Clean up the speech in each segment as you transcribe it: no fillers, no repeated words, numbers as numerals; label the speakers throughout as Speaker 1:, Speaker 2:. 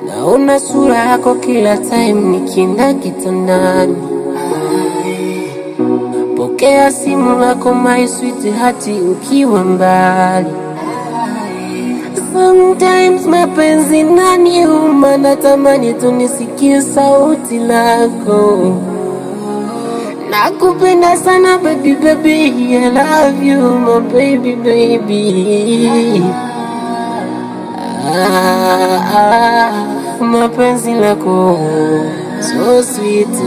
Speaker 1: Naona sura yako kila time nikienda kitandani. Pokea simu lako my sweetheart ukiwa mbali. Sometimes mapenzi naniuma, natamani tu nisikie sauti lako. Nakupenda sana baby baby, I love you my baby baby. Mapenzi lako so sweet.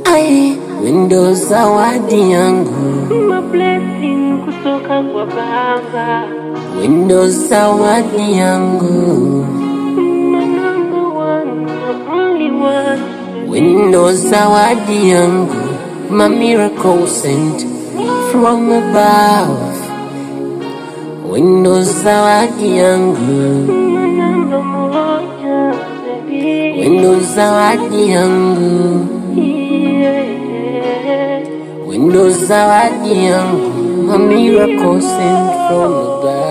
Speaker 1: Ai, wendo zawadi yangu, my blessing kutoka kwa Baba. Wendo zawadi yangu, my number one, the only one. Wendo zawadi yangu, my miracle sent from above. Wendo zawadi yangu, my number one, baby. Wendo zawadi yangu, wendo zawadi yangu, my miracle sent from above.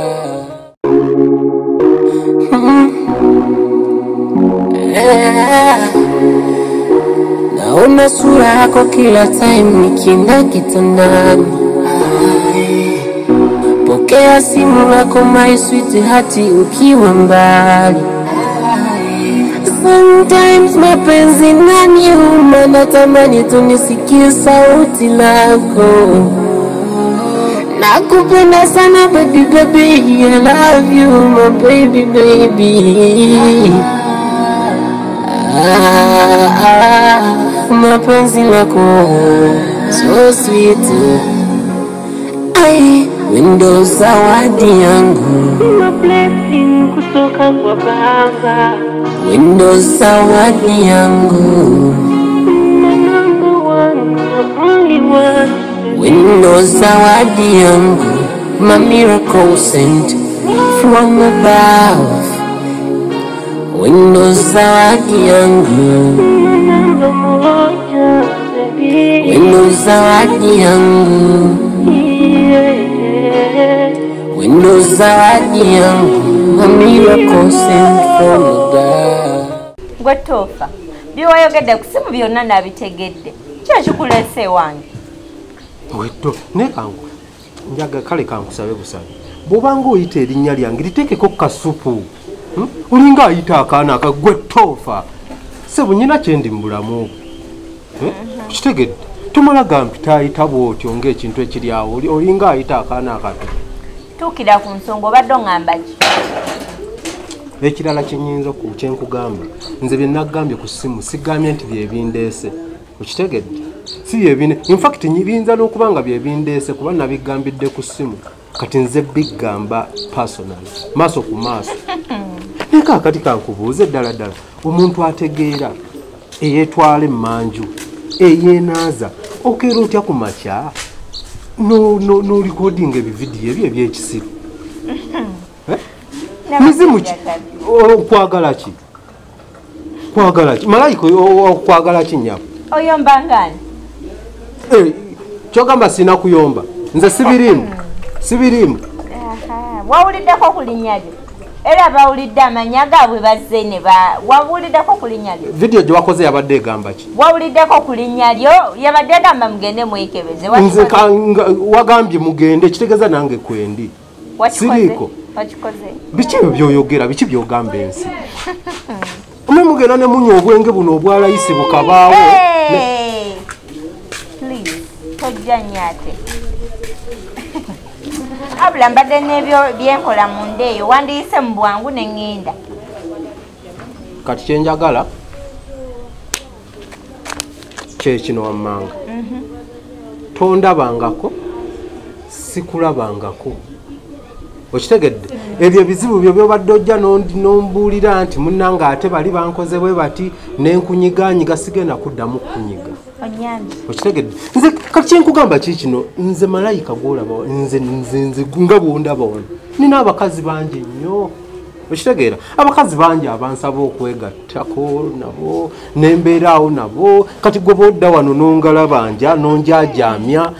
Speaker 1: Naona sura yako kila time nikienda kitandani. Pokea simu lako my sweetheart ukiwa mbali. Sometimes mapenzi naniuma, natamani tu nisikie sauti lako. Nakupenda sana baby baby, I love you my baby baby. Mapenzi lako so sweet. Ai, wendo zawadi yangu, my blessing kutoka kwa Baba. Wendo zawadi yangu, my number one, the only one. Wendo zawadi yangu, my miracle sent from above. Wendo zawadi yangu, my number one, baby. Wendo zawadi yangu, wendo zawadi yangu, my miracle sent from above.
Speaker 2: Gwetofa biwayogedde kusimu byonna nabitegedde kyakikulese wange.
Speaker 3: Weto nekangu njaga kale kankusabe busabe bobanga oyita erinnya lyange litekeko kasupu. Ulinga ayita akaana akagwetofa sebo nyina kyendi mbulamu. Kitegedde tumala gampita ayita bwotyo ng'ekintu ekiri awo olinga ayita akaana akato.
Speaker 2: Tuukira ku nsonga obadde oŋŋamba ki?
Speaker 3: Ekirala kyenyinza kyenkugamba nze bye nagambye ku ssimu sigambye nti bye bindeese. Okitegedde si bye bine, in fact nyibinza n'okuba nga bye bindeese kuba nabigambidde ku ssimu kati nze bigamba personal maaso ku maaso. Eka kati kankubuuze ddala ddala omuntu ategeera eyeetwala emmanju eyeenaaza okeera otya ku makya no recording ebividiyo ebyo ebyekisiru. Mizimu ki okwagala ki? Kwagala ki? Malayika okwagala ki nnyabo?
Speaker 2: Oyomba ngani?
Speaker 3: Kyogamba sina kuyomba nze sibirimu sibirimu.
Speaker 2: Wawuliddeko ku linnya lye era bawulidde amanya gaabwe bazze ne wawuliddeko ku linnya lye?
Speaker 3: Vidiyo gye wakoze yabadde egamba ki?
Speaker 2: Wawuliddeko ku linnya lyo yabadde agamba mugende mwekebeze.
Speaker 3: Nze wagambye mugende kitegeeza nange kwendi siriiko. Biki ebyo byoyogera biki byogamba ensi? Omwe mugenda ne munywa obwenge buno obwalayisi bukabaawo.
Speaker 2: Please tojja nnyate. Abula mbadde n'ebyo byenkola mu nda eyo wandiyise mu bwangu ne ŋŋenda.
Speaker 3: Kati kyenjagala kyekino wammanga. Tondabangako sikulabangako. Okitegedde ebyo bizibu byo byobadde ojja n'ombuulira nti munnanga ate bali bankoze bwe bati n'enkunyiganyiga sigenda kuddamu kunyiga. Okitegedde nze kati kyenkugamba kikino nze malayika gwolaba nze nga bwondaba wano nina abakazi bangi nnyo. Okitegeera abakazi bangi abansaba okwegattako nabo nembeeraawo nabo kati gwe bodda wano nongala banja nonjajamya.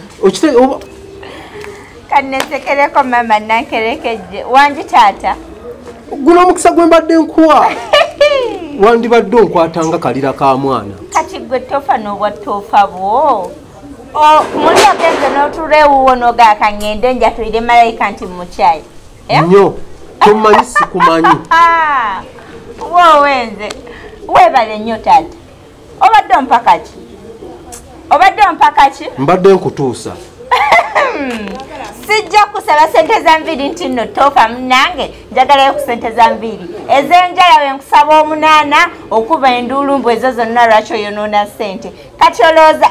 Speaker 2: Kannesekereko mama nankerekedde. Wanji taata.
Speaker 3: Guno mukisa gwe mbadde nkuwa. Wandibadde onkwatanga kalira ka mwana.
Speaker 2: Kati gwe tofa n'obwatoofa bwo. Muli agenze n'otuleewuwo n'ogaaka ngende njatulire malayika nti mukyai.
Speaker 3: Nnyo, tomanyi sikumanyi.
Speaker 2: Woowenze, weebale nnyo taata. Obadde ompa kaki?
Speaker 3: Mbadde nkutuusa.
Speaker 2: Sijja kusaba sente za nviiri nti nno toofa munange njagalayo ku sente za nviiri. Ez'enjala we nkusaba 8 okuba enduulumbu ezo zonna lwaki oyonoona sente. Kati olowooza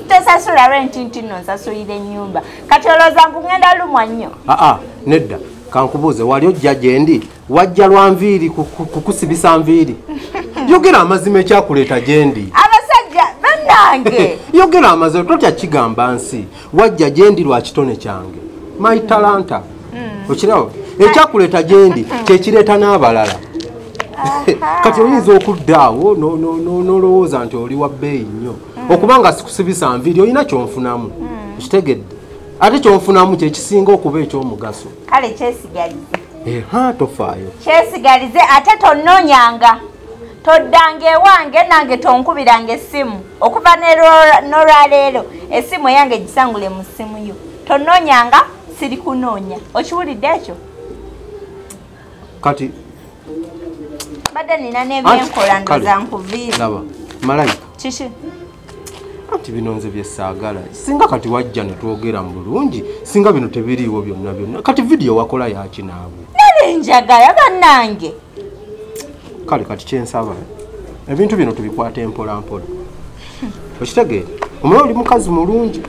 Speaker 2: tosasula renti nti nno nsasulira ennyumba. Kati olowooza mbu ngenda lumwa nnyo.
Speaker 3: Nedda. Kankubuuze wali ojja gyendi wajja lwa nviiri kukusibisa nviiri. Yogera amazima ekyakuleeta gyendi.
Speaker 2: Abasajja bannange.
Speaker 3: Yogera amazima totya kigamba nsi. Wajja gyendi lwa kitone kyange. My talanta. Okirawo ekyakuleeta gyendi kyekireeta n'abalala. Kati oyinza okuddaawo n'olowooza nti oli wa bbeeyi nnyo. Okubanga sikusibisa nviiri olina kyonfunamu. Kitegedde. Ate kyonfunamu kyekisinga okuba ekyomugaso.
Speaker 2: Kale kyesigalize.
Speaker 3: Tofaayo.
Speaker 2: Kyesigalize ate tonnoonyanga. Toddanga ewange nange tonkubiranga essimu. Okuva n'olwaleero essimu eyange gisangule mu ssimu yo. Tonnoonyanga siri kunoonya. Okiwulidde ekyo?
Speaker 3: Kati
Speaker 2: badde nina n'ebyenkola ndoza nkuviira.
Speaker 3: Laba, malayika.
Speaker 2: Kiki?
Speaker 3: Ati bino nze byesaagala. Singa kati wajja ne twogera mu bulungi, singa bino tebiriiwo byonna. Kati vidiyo wakola yaki naawe?
Speaker 2: Nale njagala bannange.
Speaker 3: Kale kati kyensaba. Ebintu bino tubikwata mpola. Okitegeera? Omulala oli mukazi mulungi.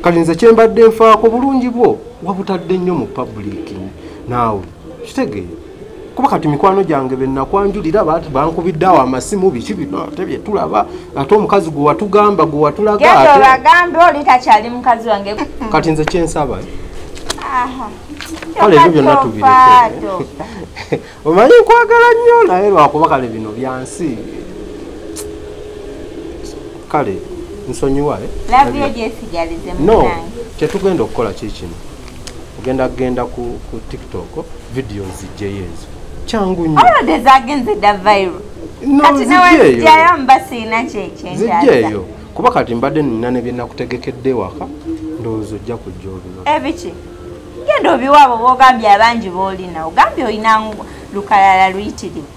Speaker 3: Kati nze kyembadde nfaako bulungi bwo wabutadde nnyo mu public naawe. Okitegeera? Kuba kati mikwano gyange bennakwanjulira bankubidde awo amasimu biki bino ate bye tulaba ate omukazi gwe watugamba gwe watulaga ate.
Speaker 2: Genda obagambe oli takyali mukazi wange.
Speaker 3: Kati nze kyensaba. Kale ebyo byonna tubireke. Omanyi nkwagala nnyo naye lwakuba kale bino byansi. Kale nsonyiwa.
Speaker 2: Labyo gyesigalize munange.
Speaker 3: No, kyetugenda okukola kikino. Genda ku TikTok videos zijjeyo ezo. Changu nnyo.
Speaker 2: Olode zagenze da viral. Kati nawe zijjayo mbasiina kyekyenjaza.
Speaker 3: Zijjeyo. Kuba kati mbadde nina ne bye nakutegekedde waka ndowooza ojja kujja obino.
Speaker 2: Ebiki? Genda obiwaabo b'ogambye abangi b'olina. Ogambye olina lukalala luyitirivu.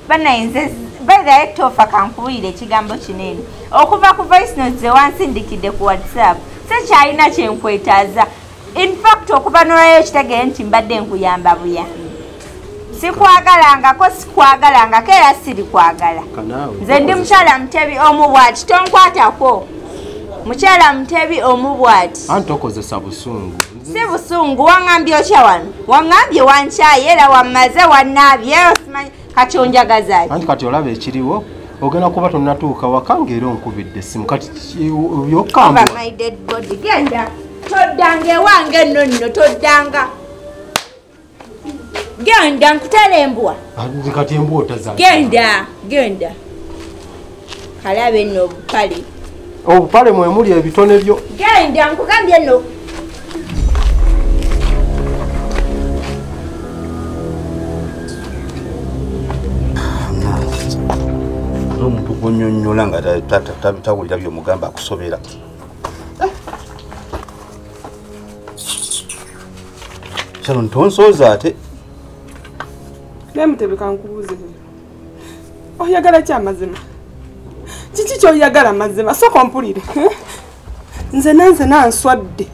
Speaker 2: Banayinze beera tofa kankuwulira ekigambo kinene. Okuva ku voice notes ze wansindikidde ku WhatsApp. Sekyalina kyenkwetaaza. In fact okuva n'olwayo kitegere nti mbadde nkuyamba buyambi. Sikwagalangako era sirikwagala. Nze ndi mukyala Mutebi omubwati tonkwatako. Mukyala Mutebi omubwati.
Speaker 3: Anti okozesa busungu.
Speaker 2: Si busungu waŋŋambye okya wano. Waŋŋambye wankyaye era wammaze wannaabye osimanyi kati onjagaza ki.
Speaker 3: Anti kati olaba ekiriwo ogenda kuba tonnatuuka waka ng'era onkubidde essimu kati yokkamba.
Speaker 2: My dead body genda. Toddanga ewange nno toddanga. Genda nkutala embwa.
Speaker 3: Kati embwa otaza.
Speaker 2: Genda. Kalabe nno obupale.
Speaker 3: Obupale mwe muli ebitone byo.
Speaker 2: Genda nkugambye nno.
Speaker 4: Omuntu gwonyonnyola nga tawulira by'omugamba akusobera. Sharon tonsooza ate.
Speaker 5: Ne Mutebi kankubuuze. Oyagala ki amazima? Kiki ky'oyagala amazima? Sooka ompulire. Nze nanswadde.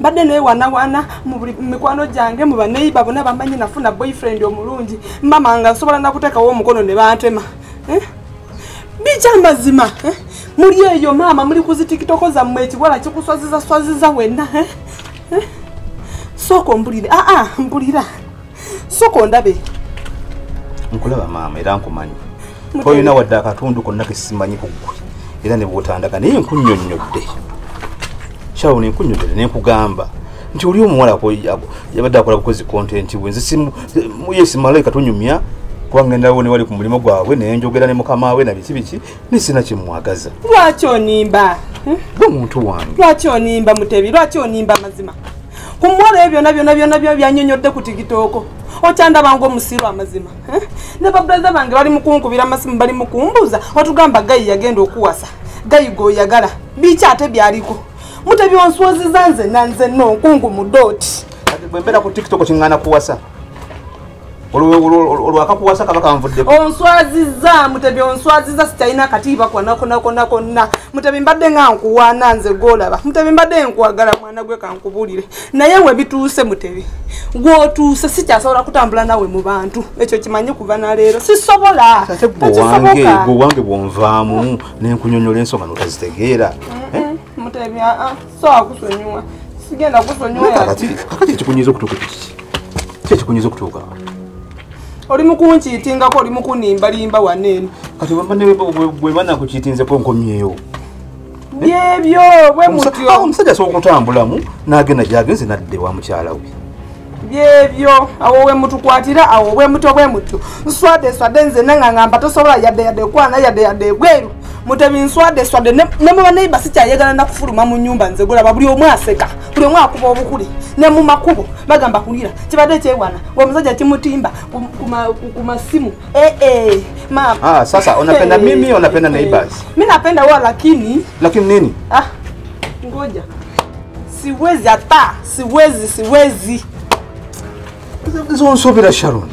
Speaker 5: Mbadde neewanawana mu buli mikwano gyange mu baneiba bonna bamanyi nafuna boyfriend omulungi. Mama nga nsobola nakuteekawo omukono ne bantema. Biki amazima? Muli eyo maama muli ku zitikitoko zammwe ekiwala kikuswaziza wenna. Sooka ompulire. Mpulira. Sooka ondabe.
Speaker 4: Nkulaba maama era nkumanyi. Toyina wadde akatundu konna kesimanyi ku ggwe. Era ne bw'otandaka naye nkunnyonnyodde. Sharon nkunnyonnyodde ne nkugamba nti oli omuwala yabadde akola bukozi content bwe nze yesi malayika tonyumya kubanga ngenda ne wali ku mulimu gwabwe naye njogera ne mukama we na biki nisina kimwagaza.
Speaker 5: Lwaki onimba?
Speaker 4: Gwe muntu wange.
Speaker 5: Lwaki onimba Mutebi? Lwaki onimba mazima? kumwala ebyo nabyo byanyonyodde ku TikTok okyanda bango musiru amazima ne babrother bange bali mukunkubira amasimu bali mukumbuza otugamba gayi yagenda okuwasa gayi go yagala bikyate byaliko Mutebi onswazi zanze nanze no nkungu mudoti
Speaker 4: bwembera ku TikTok kingana kuwasa olwaka kuwasa kabaka mvuddeko
Speaker 5: onswaziza Mutebi onswaziza sitaina katiba kona Mutebi mbadde nga nkuwana nze golaba Mutebi mbadde nkwagala mwana gwe kankubulire naye we bituuse Mutebi gwotuuse sikyasobola kutambula nawe mu bantu ekyo kimanyi kuva na leero sisobola
Speaker 4: wange bwonvaamu nenkunyonyola ensonga notazitegeera
Speaker 5: Mutebi so akusonyiwa sigenda kusonyiwa
Speaker 4: kakati ekikunyiza okutuuka kyekikunyiza okutuuka
Speaker 5: oli mukunkiitingako oli mukunimbalimba wanene
Speaker 4: kati bwemana kukiitinzeko nkomyeyo
Speaker 5: byebyo bwe mutyo
Speaker 4: omusajja asobola okutambulamu n'agenda gyagenze nadde wa mukyala we
Speaker 5: byebyo awo we mutukwatira awo bwe mutyo nswadde nze nengangamba tosobola yadde kwana yadde bweru Mutebi nswadde ne muba neiba sikyayagala nakufuluma mu nyumba nze golaba buli omu aseka buli omu akuba obukuli ne mu makubo bagamba kulira kibadde kyewana omusajja kimutimba ku masimu
Speaker 4: sasa unapenda mimi unapenda neighbors
Speaker 5: mimi napenda wao lakini
Speaker 4: nini
Speaker 5: ngoja siwezi hata siwezi
Speaker 4: zonsobera Sharon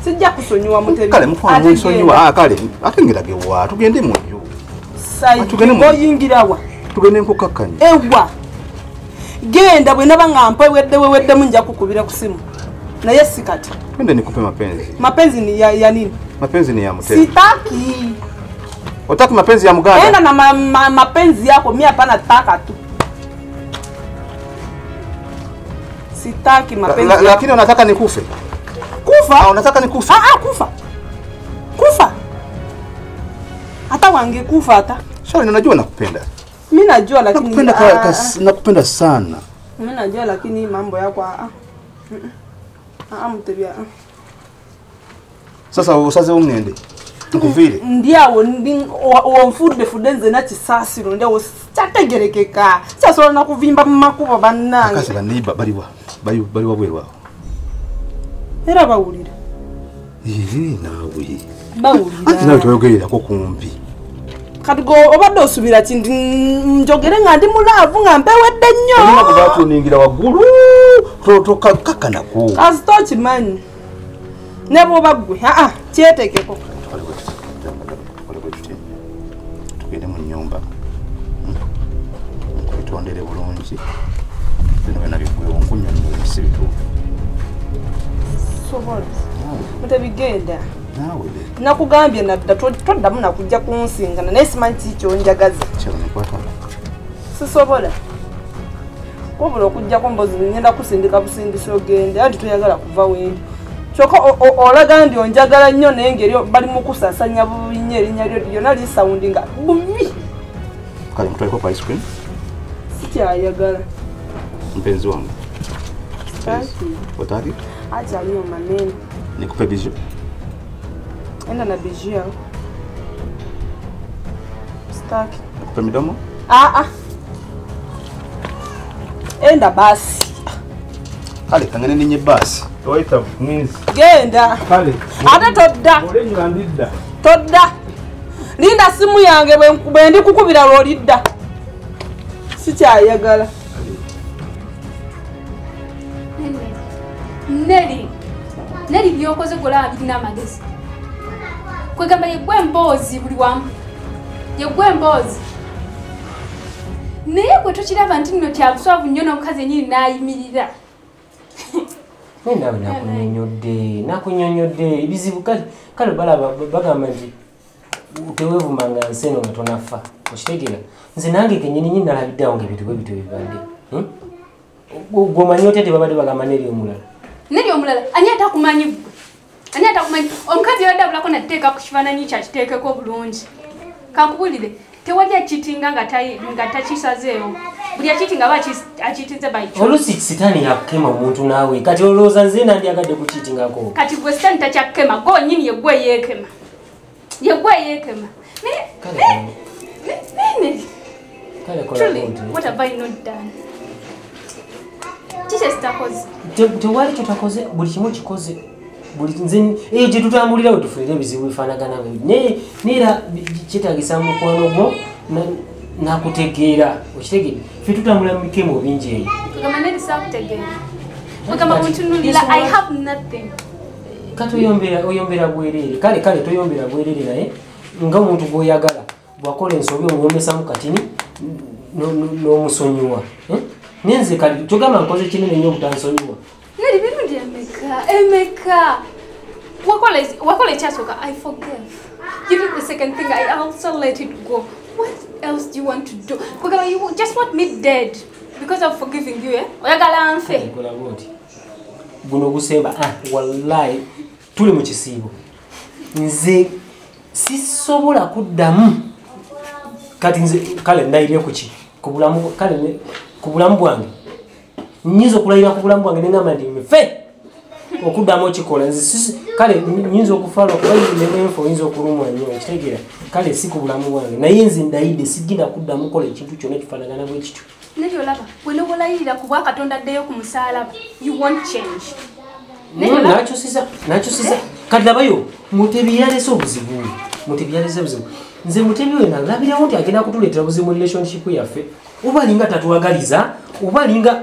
Speaker 5: sijja kusonyiwa Mutebi
Speaker 4: kale mukwano nsonyiwa kale akengerage tugende muyo
Speaker 5: tugende oyingirawa
Speaker 4: tugende nkukakkanya
Speaker 5: ewa genda bwe naba ngampa weddemu nja kukubira ku simu naye sikati
Speaker 4: twende nikupe
Speaker 5: mapenzi ni ya nini
Speaker 4: mapenzi ni ya Mutebi
Speaker 5: sitaki
Speaker 4: utaki mapenzi ya mganga
Speaker 5: enda na mapenzi yako mimi hapana taka tu sitaki mapenzi
Speaker 4: lakini unataka nikufe
Speaker 5: kufa
Speaker 4: unataka nikufa
Speaker 5: kufa hata wange kufa hata
Speaker 4: Shauri najua nakupenda
Speaker 5: mimi najua lakini
Speaker 4: nakupenda sana
Speaker 5: mimi najua lakini mambo yako Mutebi
Speaker 4: sasa usaze umnende nkuvile
Speaker 5: ndiawo onfudde nze na kisasiro ndiawo kyategerekeka kyasobola nakuvimba mu makubo bannange
Speaker 4: akasi baniba baliwa bweru awo
Speaker 5: era bawulira
Speaker 4: nawe
Speaker 5: bawulira
Speaker 4: anti nawe toyogererako kumbi
Speaker 5: kati go obadde osubira kindi njogere nga ndi mulaavu nga mpewedde nnyo
Speaker 4: olina kubatuningira waggulu tokakanako
Speaker 5: kasito kimanyi ne bwoba ggwe kyetekeko
Speaker 4: tugende mu nnyumba nkubitondere bulungi bino byonna biggwewo nkunyonyola ebisibituufu
Speaker 5: Mutebi genda
Speaker 4: nawe
Speaker 5: nakugambye nadda toddamu nakujja kunsingana naye simanyi kikyo njagaza sisobola wabula okujjako mbozi ngenda kusindika busindisi ogende anti toyagala kuva wendi kyokka olaga ndi onjagala nnyo naye ngeri bali mu kusasanya bubi nnyo erinnya lyo lyonna lisawundinga bubi
Speaker 4: kale mutwaliko ku ice cream
Speaker 5: sikyayagala
Speaker 4: mpenzi wangu otaki
Speaker 5: akyaliyo manene
Speaker 4: nikupe bijou
Speaker 5: enda na bijou yao staki
Speaker 4: nikupe midomo
Speaker 5: enda basi
Speaker 4: kale kangene ninye basi towaita mwinzi
Speaker 5: genda
Speaker 4: kale
Speaker 5: ate todda linda simu yange bwe ndi kukubira lwolidda sikyayagala
Speaker 6: Neri byokoze gola birina amagezi kwegamba yegwe mbozi buli wamu yegwe mbozi naye gwe tokiraba nti nno kyabuswavu nnyo n'omukazi enyini n'ayimirira
Speaker 1: nawe nakunyonyodde ebizibu kale balaba bagamba nti teweevumanga nseno nga tonafa okitegeera nze nange kenyini nyini nalabiddeawo ngaebintu bwe bityo bibadde gwomanyi otya tebabadde bagamba neri omulala
Speaker 6: ani atakumanyi omukazi yadabulako nateeka ku kifaananyi kyakiteekeko bulungi kankubulire tewali akitinga nga takisazeewo buli akitinga aba akitinze baikyo
Speaker 1: olusi sitaani yakukema omuntu naawe kati olowooza nze nandyagadde kukiitingako
Speaker 6: kati gwe sitaani takyakukema gonyini yegwe yeekema
Speaker 1: kale
Speaker 6: Truly, what have I not done?
Speaker 1: tewali kyotakoze buli kimu kikoze buli nze eyo gyetutambulirawo tufunire ebizibu bifaanagana bwe neera kyetagisa mukwano gwo nakutegeera okitegedde ffe tutambula mu bikemo bingi eyo kati oyombera bwereere kale toyombera bwereere naye nga omuntu gwoyagala bwakola ensobi omuyombesamu katini n'omusonyiwa nenze kali togamba nkoze kinene nnyo obutansonyiwa
Speaker 6: neri birundi emeka wakola ekyasooka I forgive. You did the second thing, I also let it go. What else do you want to do? Because you just want me dead because of forgiving you, eh? Oyagala nfe.
Speaker 1: Guno gusemba wallahi tuli mu kisiibo nze sisobola kuddamu kati nze kale ndayire kuki kubulamu kale kubulamu bwange nyizo kulayira kubulamu bwange nengamba ndi mfe okuddamu okikola nze kale nyinza okufaala kuba nenfo yinza okulumwa nnyo ekitegeera kale si kubulamu bwange naye nze ndayidde sigenda kuddamu kola ekintu kyonna kifaanagana bwe kityo
Speaker 6: Neri olaba wenobolayirira ku bwakatonda addeyo ku musaalaba you won't change.
Speaker 1: Nakyusiza kati labayo Mutebi yalese obuzibu nze Mutebi we nalabirawo nti agenda kutuleetera buzibu mu relationship yaffe oba alinga tatuwagaliza oba alinga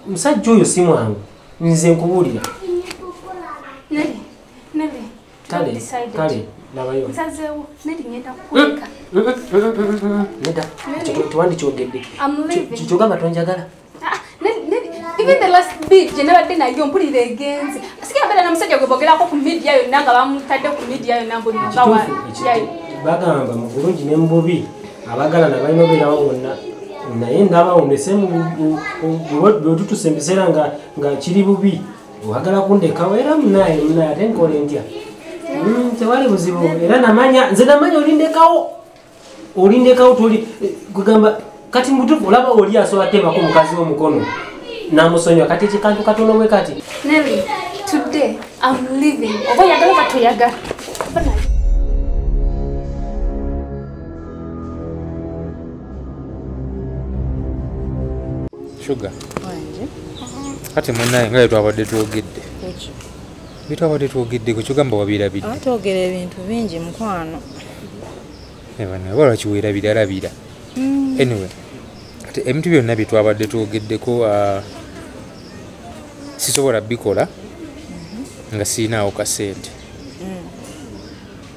Speaker 1: musajja oyo si mwangu nze nkubuulira kale labayo
Speaker 6: nsazeewo Neri ngenda kukuleka
Speaker 1: neda tuwandi kyogedde kyogamba tonjagala
Speaker 6: even the last bit jenabadde nayo mpulira egenze asikia mbere na musajja gwebogerako ku media yonna nga bamutadde ku media yonna mbulira
Speaker 1: bagamba mu bulungi ne mububi abagalana balina obeerawo wonna naye ndaba ondese bwetutuse ebiseera nga kiri bubi oyagala kundekawo era munaye ate nkole ntya tewali buzibu era nze namanya olindekawo tuli kugamba kati mutufu olaba oli asobola teebako omukazi w'omukono namusonyiwa kati ekikantu katono bwe kati
Speaker 6: Neri today I'm leaving oba oyagala oba toyagala
Speaker 7: Sugar kati munaye nga twabadde twogedde ku kigamba wabirabidde
Speaker 2: atwogera ebintu bingi mukwano
Speaker 7: wala kiweerabiralabira anyway kati ebintu byonna bye twabadde twogeddeko sisobola bikola nga siinaawo kasente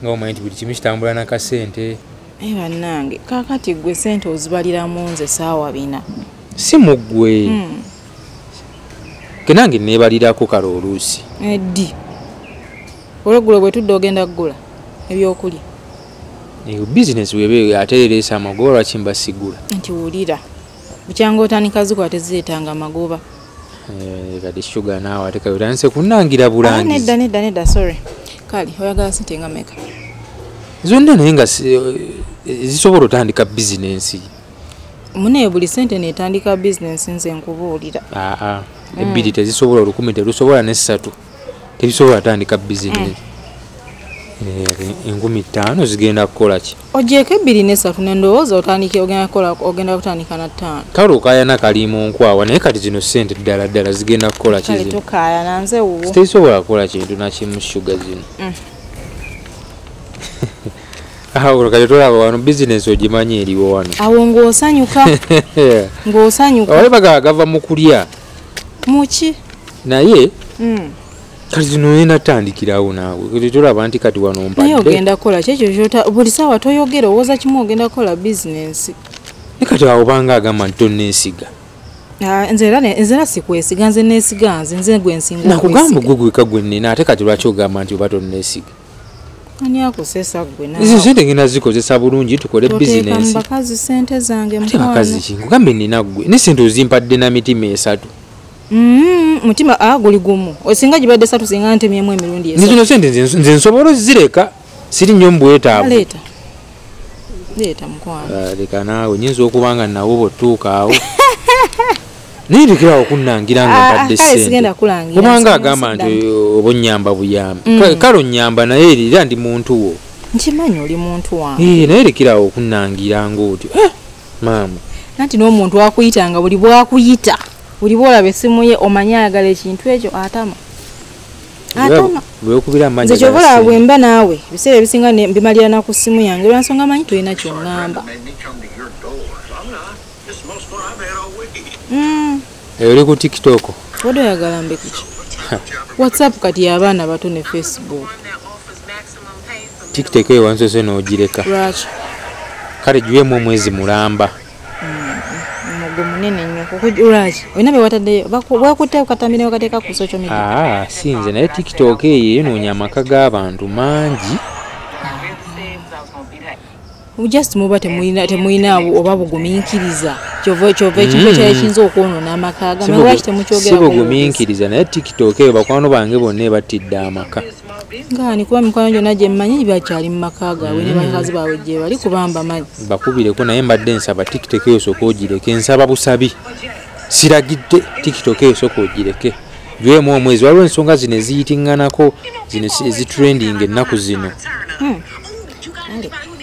Speaker 7: nga omanyi nti buli kimu kitambula na kasente
Speaker 2: bannange kakati gwe sente ozibaliramu nze saawa 4
Speaker 7: si muggwe kenange neebalirako kale oluusi
Speaker 2: eddi olweggulo bwe tudde ogenda kugula ebyokulya
Speaker 7: bizinesi webe ate ereesa amagoba lwaki mbasigula
Speaker 2: nti wulira bukyanga otandika zikuba tezireetanga amagoba
Speaker 7: kati Sugar naawe ate kayotandise kunnangira bulangizi
Speaker 2: nedda sorry kale oyagala sente nga meka
Speaker 7: zonna naye nga zisobola otandika bizinensi
Speaker 2: munaye buli sente netandika bizinensi nze nkubuulira
Speaker 7: ebbiri tezisobola 10 terusobola ne3 tebisobola tandika bizinensi 5,000 zigenda kukola ki
Speaker 2: ogyeko 2 ne 3 nendowooza otandike ogenda kutandika na 5
Speaker 7: kale okaayana kali mu nkwawa naye kati zino sente ddala zigenda kukola
Speaker 2: kale tokaayana nze wuwo
Speaker 7: tezisobola kukola kintu nakimu Sugar zino awo kati tolaba wano bizinesi ogimanyi eriwo wano
Speaker 2: awo ng'osanyuka
Speaker 7: ababaga gava mu kulya
Speaker 2: muki
Speaker 7: naye kati zino nenatandikirawo naawe tolaba nti kati wano mpadde
Speaker 2: naye ogenda kukola kyekyo buli saawa toyogera owooza kimu ogenda kukola bizinensi
Speaker 7: ne kati awo banga agamba nti tonneesiga
Speaker 2: nze sikwesiga nze neesiga nze gwensinga
Speaker 7: nakugamba gwe gweka gwennina ate kati lwaki ogamba nti oba tonneesiga
Speaker 2: ani akusesa gwe
Speaker 7: ezo sente ngenda zikozesa bulungi tukole bizinensi
Speaker 2: bakazi sente zange
Speaker 7: bakazi kinkugambe nina gwe ne sente ozimpadde na mitima 3
Speaker 2: mutima guli gumu osinga gibadde 3 singa ntemyemu emirundi
Speaker 7: zino sente nze nsobola ozireka siri nnyo mbwetaavu
Speaker 2: leeta mukwano
Speaker 7: leka naawe nyinza okubanga nawo botuukaawo nirekerawo kunnangira nga mpadde sente kubanga agamba nti oba onnyamba buyambi kale onnyamba naye era ndi muntu wo
Speaker 2: nkimanyi oli muntu wange
Speaker 7: naye rekerawo okunnangira ngaotyo maama
Speaker 2: nanti n'omuntu akuyitanga buli bwakuyita
Speaker 8: buli bwolaba essimu ye omanye ayagala ekintu ekyo atama nze kyobola bwemba naawe ebiseera ebisinga mbimalira na ku ssimu yange olwansonga manyi tulina kyoŋŋamba
Speaker 7: oli ku tiktok
Speaker 8: odo oyagala mbe kiki whatsapp kati y'abaana bato ne facebook
Speaker 7: tiktok eyo wansose n'ogireka
Speaker 8: lwaki
Speaker 7: kale giwemu omwezi mulamba
Speaker 8: omugo munene nnyo lwaki olina bewataddeyo bwakutte katamire bakateeka ku social media
Speaker 7: sinze naye tiktok eyo yenoonya amaka g'abantu mangi
Speaker 8: just muba temuyinaawo oba bugumiikiriza kyova ekintu ekyayinza okwonoona amaka gamulwaki temukyogera
Speaker 7: si bugumiikiriza naye tiktok eyo bakwano bange bonna ebattidde amaka
Speaker 8: ngaani kuba mikwano gyonna gye mmanyi bakyali mu maka gaabwe ne bakazi baabwe gye bali kubamba manyi
Speaker 7: bakubireko naye mbadde nsaba tiktok eyo soka ogireke nsaba busabi siragidde tiktok eyo soka ogireke giwemu omwezi waliwo ensonga zino eziyitiŋŋanako zino ezitrending ennaku zino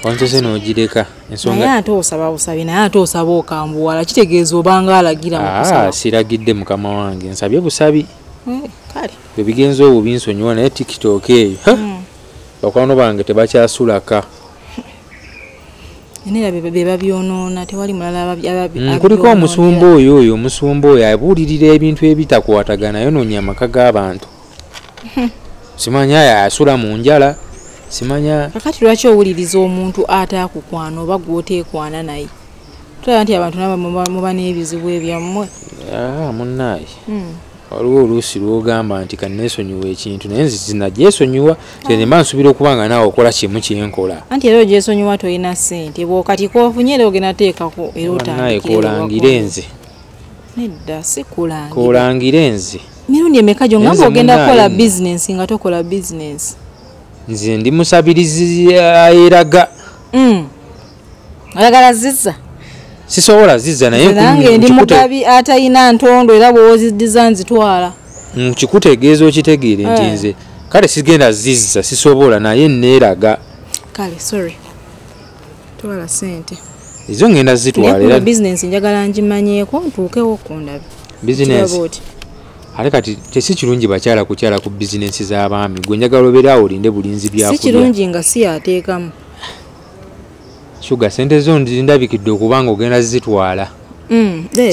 Speaker 7: wansose n'ogireka
Speaker 8: naye ate osaba busabi naye ate osaba okambuwala kitegeeza obanga alagira mukusaba
Speaker 7: siragidde mukama wange nsabye busabi
Speaker 8: kale
Speaker 7: ebigenza obwo binsonyiwa naye tiktok eyo bakwano bange tebakyasulaka
Speaker 8: era be babyonoona tewali mulala
Speaker 7: kuliko omusumba oyo omusumba oyo abuulirira ebintu ebitakwatagana yonoonya amaka g'abantu simanya yasula mu njala simanya
Speaker 8: kakati lwaki owuliriza omuntu ataakukwana oba gwoteekwana naye tulaba nti abantu nabo muba n'ebizibu ebyammwe
Speaker 7: munnaaye waliwo oluusi lwogamba nti kanneesonyiwa ekintu naye nzizina gyesonyiwa tenemba nsubira okuba nga naawe okola kimu kyenkola
Speaker 8: anti era ogyesonyiwa tolina ssente bwokati kofunye era ogenda teekako era
Speaker 7: otandikirkolangire nze
Speaker 8: nedda si kulangire
Speaker 7: kolangire nze
Speaker 8: mirundi emeka gyo ngamba ogenda kukola bizinensi nga tokola bizinensi
Speaker 7: nze ndi musabirizi eraga
Speaker 8: ayagala zizza
Speaker 7: sisobola zizza naye
Speaker 8: nange ndi mugabi atayina ntondo era bwoziddiza nzitwala
Speaker 7: nkikutegeeza okitegeere nti nze kale sigenda zizza sisobola naye neeraga
Speaker 8: kale sorry twala sente
Speaker 7: ezo ngenda zitwala era
Speaker 8: bizinensi njagala ngimanyeeko ntuukewo kundabe
Speaker 7: bizinensi ale kati tesi kirungi bakyala kukyala ku bizinensi z'abaami gwe njagala obeerawo olinde bulinzi byakulya
Speaker 8: si kirungi nga si yateekamu
Speaker 7: shuga sente zo ndabikidde okubanga ogenda zitwala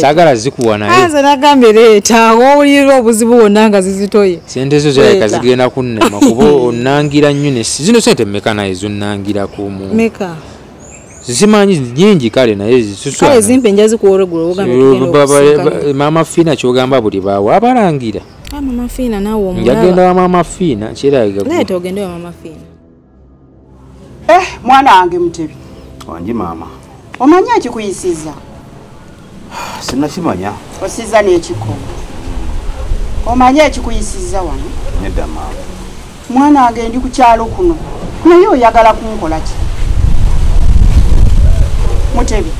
Speaker 7: saagala zikuwa naye
Speaker 8: nze nagambye leeta owulirira obuzibu bwonna nga zizitoye
Speaker 7: sente zo zirabika zigenda kunnema kuba onnangira nnyo zino sente mmeka naye zonnangira ku
Speaker 8: meka
Speaker 7: simanyi nyingi kale naye
Speaker 8: kale zimpe nja zikuworegula
Speaker 7: mama fiina kyogamba buli baawe abalangira
Speaker 8: mama fiina naawe
Speaker 7: njagenda wa mama fiina
Speaker 8: leeta ogende wa mama fiina
Speaker 5: mwana wange Mutebi
Speaker 4: wangi maama
Speaker 5: omanyi ekikuyisiza
Speaker 4: sinnakimanya
Speaker 5: osiza n'ekiko omanyi ekikuyisiza wano
Speaker 4: nedda maama
Speaker 5: mwana wange ndi ku kyalo kuno naye oyagala kunkola ki Mutebi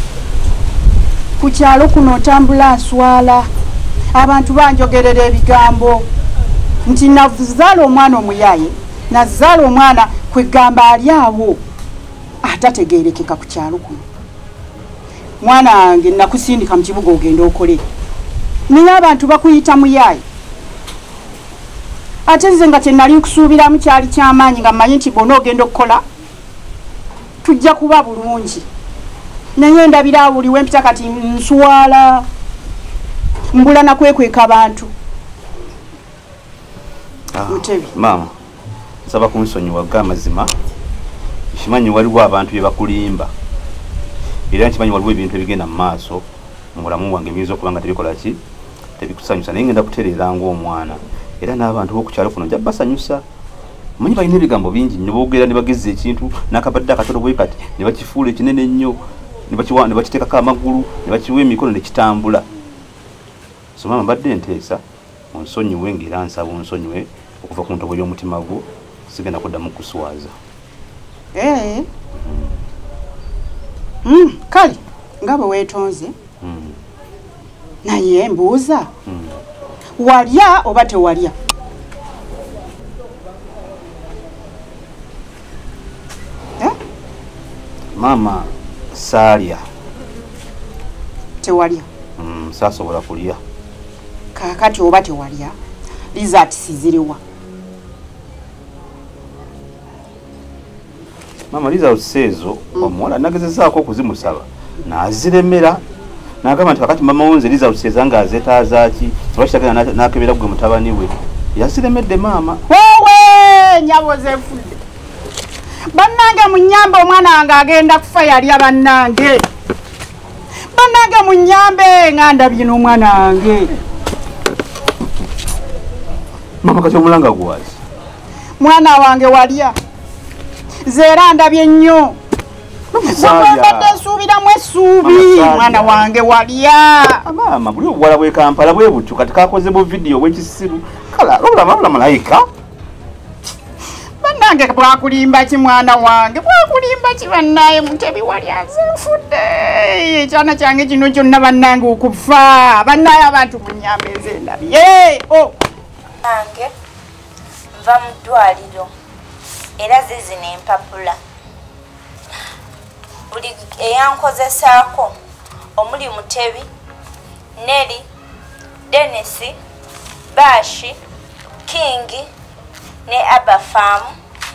Speaker 5: ku kyalo kuno otambula nswala abantu banjogerera ebigambo nti nazaala omwana omuyaaye nazaala omwana kwegamba ali awo atategeerekeka ku kyalo kuno mwana wange nakusindika mu kibuga ogenda okole naye abantu bakuyita muyaaye ate nze nga kyenali nkusuubiramu kyali kyamaanyi nga mmanyi nti bonna ogenda okukola tujja kuba bulungi naye ndabira buli wempita kati nswala mbula nakwekweka abantu Mutebi
Speaker 4: maama nsaba kunsonyiwa g'amazima kimanyi waliwo abantu bye bakulimba era nkimanyi waliwo ebintu ebigenda mu maaso mu bulamu bwange biyinza okuba nga tebikola ki tebikusanyusa naye ngenda kutereera ng'omwana era n'abantu b'okukyalo kuno nja basanyusa manyi balina ebigambo bingi nnyo boogera ne bagezza ekintu n'akabadde akatono bwe kati ne bakifuula ekinene nnyo ne bakiteekako amagulu ne bakiwa emikono ne kitambula so maama mbadde nteesa onsonyiwe ng'era nsaba onsonyiwe okuva ku ntobo y'omutima gwo sigenda kuddamu kuswaza
Speaker 5: kale nga bwe weetonze naye mbuuza walya oba tewalya
Speaker 4: maama saalya
Speaker 5: tewalya
Speaker 4: saasobola kulya
Speaker 9: kakati oba Tewalya Lizard siziriwa
Speaker 4: mama Lizard sezo omuwala nagezezaako okuzimusaba naziremera nagamba nti kakati mama wonze Lizard seza nga azetaazaaki obakitagenda nakebera gwe mutabani we yaziremedde maama
Speaker 9: wowe nyabo zefudde bannange munyambe omwana wange agenda kufa yalya bannange bannange munyambe nganda bino omwana wange
Speaker 4: mama kati omulanga gwazi
Speaker 9: mwana wange walya zeera ndabye nnyo mbadde nsuubiramu essuubi mwana wange walya
Speaker 4: maama buli obuwala bwe Kampala bwe butyo kati kakoze bu vidiyo bwekisiru kala olaba malayika
Speaker 9: bannange bwakulimba ki mwana wange bwakulimba ki bannaye Mutebi Walya nfudde ekyana kyange kino kyonna bannange okufa bannaye abantu munyambe nze ndabye
Speaker 2: nange nva mu ddwaliro era zizina empapula buli eyankozesaako omuli Mutebi Neri Denisi Bashi Kingi ne Abafamu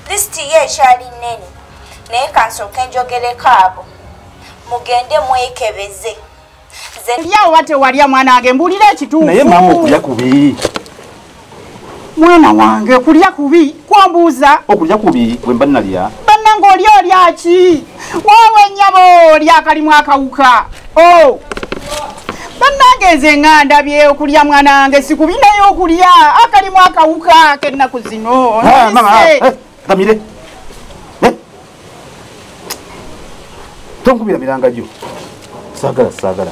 Speaker 2: lisiti ye ekyali nnene naye kansooke njogereko abo mugende mwekebeze
Speaker 9: lyawo bate Walya mwana wange mbulira ekituufu
Speaker 4: naye maama okulya kubi
Speaker 9: mwana wange kulya kubi kwambuuza
Speaker 4: okulya kubi bwe mba nalya
Speaker 9: bannange olya ki wowe nnyabo olya akalimu akawuka bannange nze nga ndabye okulya mwana wange sikubi naye okulya akalimu akawuka k'ennaku zino
Speaker 4: gamire tonkubira miranga gyo saagala